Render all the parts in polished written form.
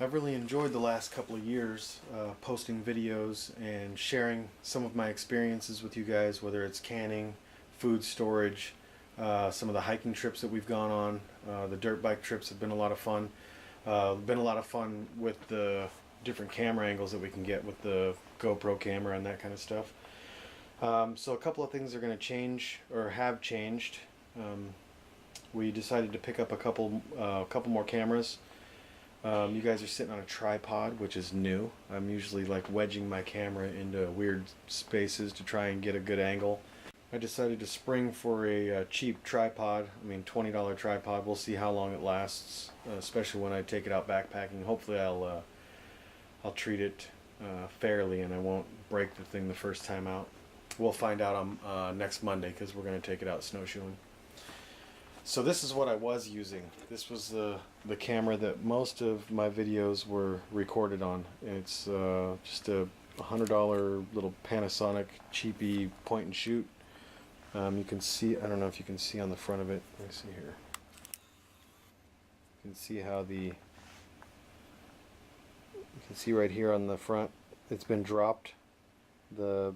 I've really enjoyed the last couple of years posting videos and sharing some of my experiences with you guys, whether it's canning, food storage, some of the hiking trips that we've gone on. The dirt bike trips have been a lot of fun. Been a lot of fun with the different camera angles that we can get with the GoPro camera and that kind of stuff. So a couple of things are going to change, or have changed. We decided to pick up a couple more cameras. You guys are sitting on a tripod, which is new. I'm usually like wedging my camera into weird spaces to try and get a good angle. I decided to spring for a cheap tripod. I mean, $20 tripod. We'll see how long it lasts, especially when I take it out backpacking. Hopefully I'll treat it fairly and I won't break the thing the first time out. We'll find out on next Monday, because we're going to take it out snowshoeing. So this is what I was using. This was the camera that most of my videos were recorded on. It's just a $100 little Panasonic cheapy point and shoot. You can see, I don't know if you can see on the front of it. Let me see here. You can see how you can see right here on the front, it's been dropped. The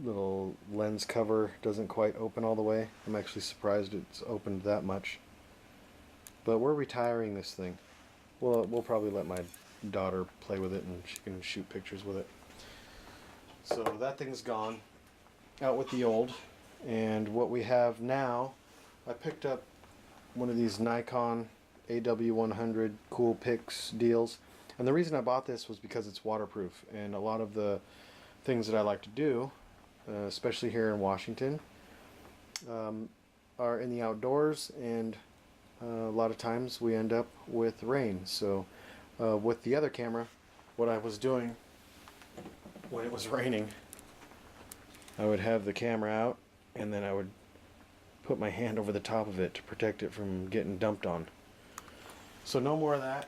little lens cover doesn't quite open all the way. I'm actually surprised it's opened that much. But we're retiring this thing. We'll probably let my daughter play with it and she can shoot pictures with it. So that thing's gone. Out with the old. And what we have now, I picked up one of these Nikon AW100 Cool Pix deals. And the reason I bought this was because it's waterproof. And a lot of the things that I like to do, especially here in Washington, are in the outdoors, and a lot of times we end up with rain. So with the other camera, what I was doing when it was raining, I would have the camera out and then I would put my hand over the top of it to protect it from getting dumped on. So no more of that,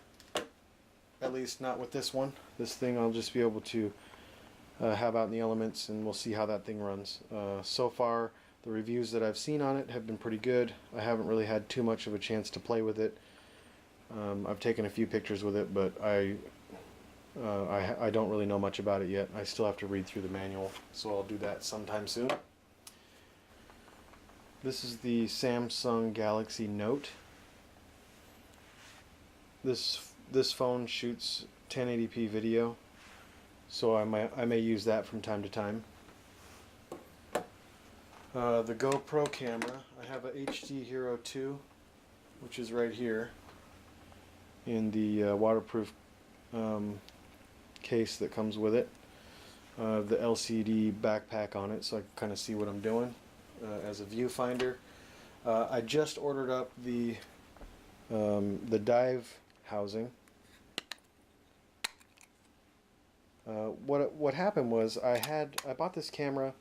at least not with this one. This thing I'll just be able to have out in the elements, and we'll see how that thing runs. So far, the reviews that I've seen on it have been pretty good. I haven't really had too much of a chance to play with it. I've taken a few pictures with it, but I don't really know much about it yet. I still have to read through the manual, so I'll do that sometime soon. This is the Samsung Galaxy Note. This phone shoots 1080p video, so I may use that from time to time. The GoPro camera, I have a HD Hero2, which is right here in the waterproof case that comes with it. The LCD backpack on it, so I can kind of see what I'm doing as a viewfinder. I just ordered up the dive housing. What happened was I bought this camera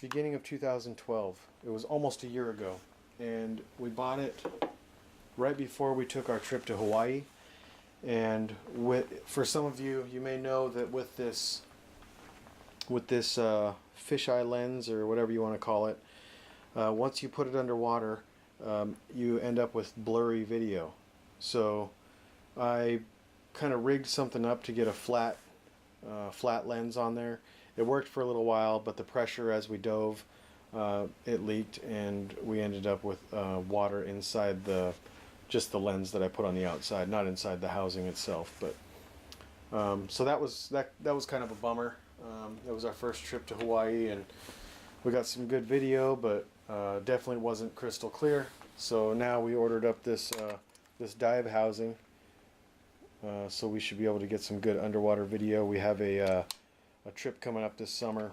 beginning of 2012. It was almost a year ago, and we bought it right before we took our trip to Hawaii. And for some of you, you may know that with this fisheye lens, or whatever you want to call it, once you put it underwater, you end up with blurry video. So I kind of rigged something up to get a flat lens on there. It worked for a little while, but the pressure as we dove, it leaked, and we ended up with water inside just the lens that I put on the outside, not inside the housing itself. But so that was kind of a bummer. It was our first trip to Hawaii, and we got some good video, but definitely wasn't crystal clear. So now we ordered up this dive housing. So we should be able to get some good underwater video. We have a trip coming up this summer.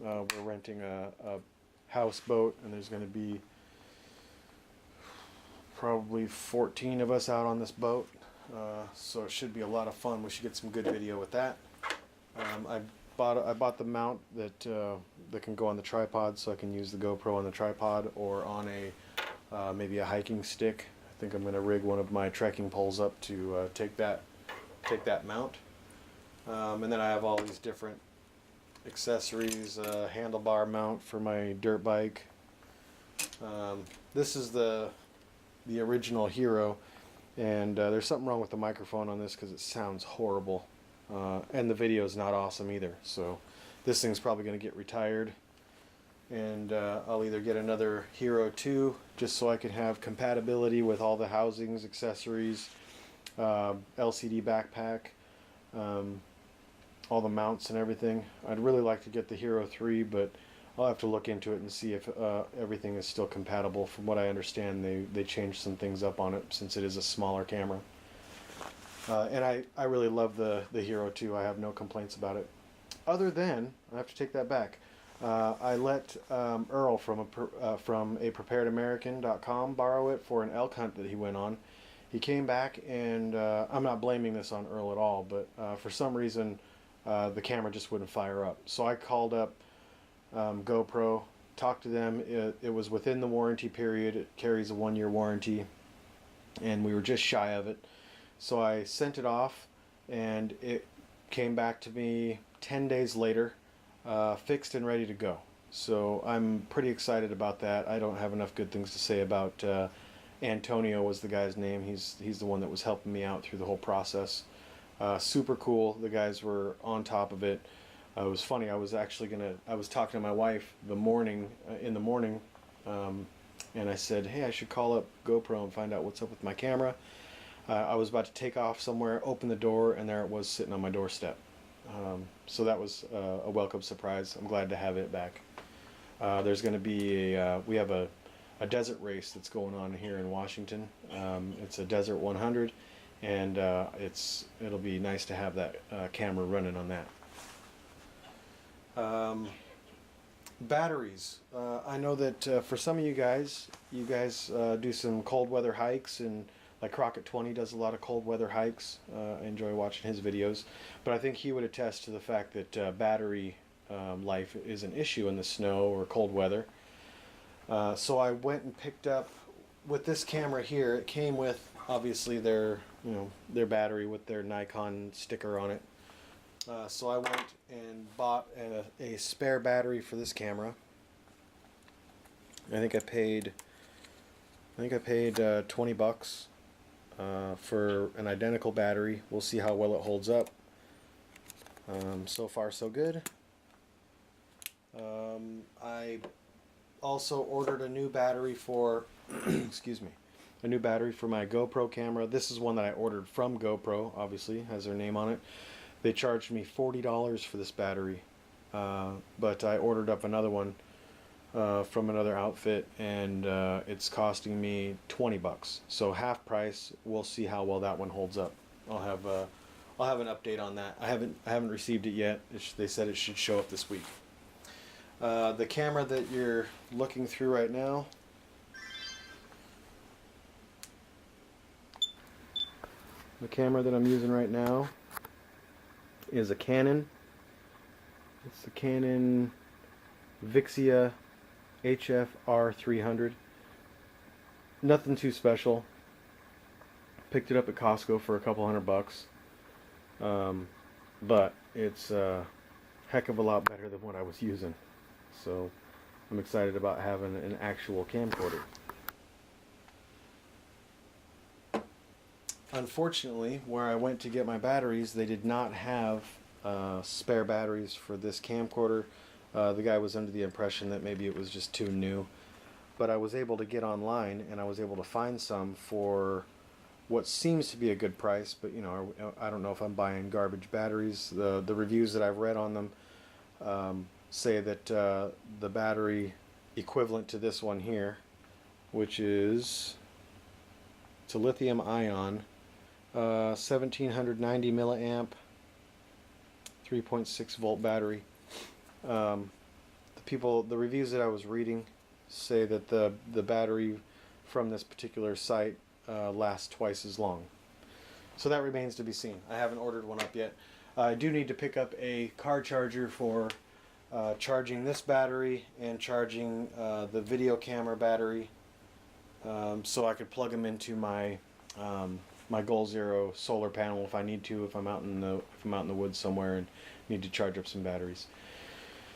We're renting a houseboat, and there's going to be probably 14 of us out on this boat. So it should be a lot of fun. We should get some good video with that. I bought the mount that can go on the tripod, so I can use the GoPro on the tripod or on maybe a hiking stick. I think I'm going to rig one of my trekking poles up to take that mount. And then I have all these different accessories, handlebar mount for my dirt bike. This is the original Hero. And there's something wrong with the microphone on this because it sounds horrible. And the video is not awesome either. So this thing's probably going to get retired. And I'll either get another Hero 2 just so I can have compatibility with all the housings, accessories, LCD backpack, all the mounts and everything. I'd really like to get the Hero 3, but I'll have to look into it and see if everything is still compatible. From what I understand, they changed some things up on it since it is a smaller camera. And I really love the Hero 2. I have no complaints about it. Other than, I have to take that back. I let Earl from a preparedamerican.com borrow it for an elk hunt that he went on. He came back, and I'm not blaming this on Earl at all, but for some reason the camera just wouldn't fire up. So I called up GoPro, talked to them. It was within the warranty period. It carries a 1-year warranty, and we were just shy of it. So I sent it off, and it came back to me 10 days later, fixed and ready to go. So I'm pretty excited about that. I don't have enough good things to say about Antonio was the guy's name. He's the one that was helping me out through the whole process. Super cool. The guys were on top of it. It was funny. I was talking to my wife in the morning, and I said, hey, I should call up GoPro and find out what's up with my camera. I was about to take off somewhere, open the door, and there it was sitting on my doorstep. So that was a welcome surprise. I'm glad to have it back. There's going to be we have a desert race that's going on here in Washington. It's a Desert 100, and it'll be nice to have that camera running on that. Batteries. I know that for some of you guys do some cold weather hikes, and like Crockett 20 does a lot of cold weather hikes. I enjoy watching his videos, but I think he would attest to the fact that battery life is an issue in the snow or cold weather. So I went and picked up, with this camera here, it came with obviously their battery with their Nikon sticker on it. So I went and bought a spare battery for this camera. I think I paid $20 for an identical battery. We'll see how well it holds up. So far so good. I also ordered a new battery for excuse me, a new battery for my GoPro camera. This is one that I ordered from GoPro, obviously has their name on it. They charged me $40 for this battery, but I ordered up another one from another outfit, and it's costing me $20. So half price. We'll see how well that one holds up. I'll have an update on that. I haven't received it yet. They said it should show up this week. The camera that you're looking through right now, the camera that I'm using right now is a Canon. It's the Canon Vixia HF-R300. Nothing too special. Picked it up at Costco for a couple $100. But it's a heck of a lot better than what I was using. So I'm excited about having an actual camcorder. Unfortunately, where I went to get my batteries, they did not have spare batteries for this camcorder. The guy was under the impression that maybe it was just too new. But I was able to get online, and I was able to find some for what seems to be a good price. But I don't know if I'm buying garbage batteries. The reviews that I've read on them say that the battery equivalent to this one here, which is, it's a lithium ion, 1790 milliamp, 3.6 volt battery. The reviews that I was reading say that the battery from this particular site lasts twice as long. So that remains to be seen. I haven't ordered one up yet. I do need to pick up a car charger for charging this battery and charging the video camera battery, so I could plug them into my my Goal Zero solar panel if I need to, if I'm out in the woods somewhere and need to charge up some batteries.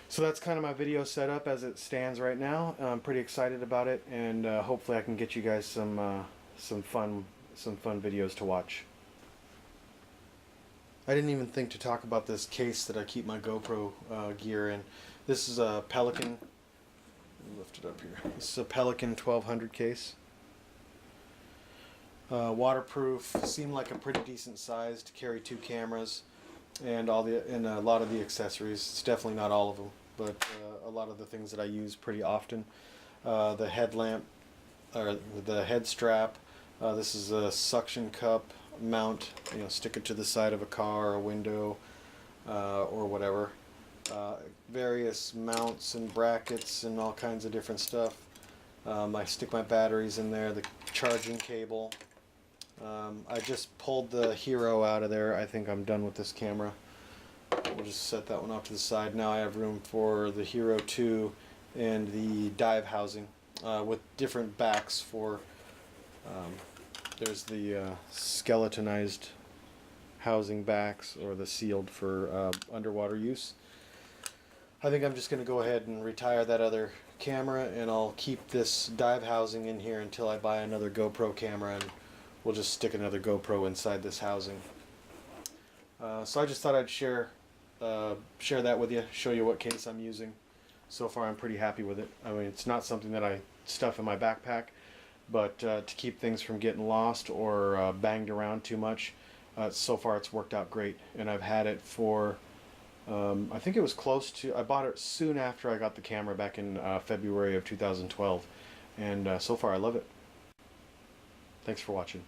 So that's kind of my video setup as it stands right now. I'm pretty excited about it, and hopefully I can get you guys some fun some fun videos to watch. I didn't even think to talk about this case that I keep my GoPro gear in. This is a Pelican. Let me lift it up here. This is a Pelican 1200 case. Waterproof. Seemed like a pretty decent size to carry 2 cameras and a lot of the accessories. It's definitely not all of them, but a lot of the things that I use pretty often. The headlamp, or the head strap. This is a suction cup mount. Stick it to the side of a car, a window, or whatever. Various mounts and brackets and all kinds of different stuff. I stick my batteries in there. The charging cable. I just pulled the Hero out of there. I think I'm done with this camera. We'll just set that one off to the side. Now I have room for the Hero2 and the dive housing with different backs for there's the skeletonized housing backs, or the sealed for underwater use. I think I'm just going to go ahead and retire that other camera, and I'll keep this dive housing in here until I buy another GoPro camera, and we'll just stick another GoPro inside this housing. So I just thought I'd share that with you, show you what case I'm using. So far I'm pretty happy with it. I mean, it's not something that I stuff in my backpack, but to keep things from getting lost or banged around too much, so far it's worked out great. And I've had it for, I think it was close to, I bought it soon after I got the camera back in February of 2012. And so far I love it. Thanks for watching.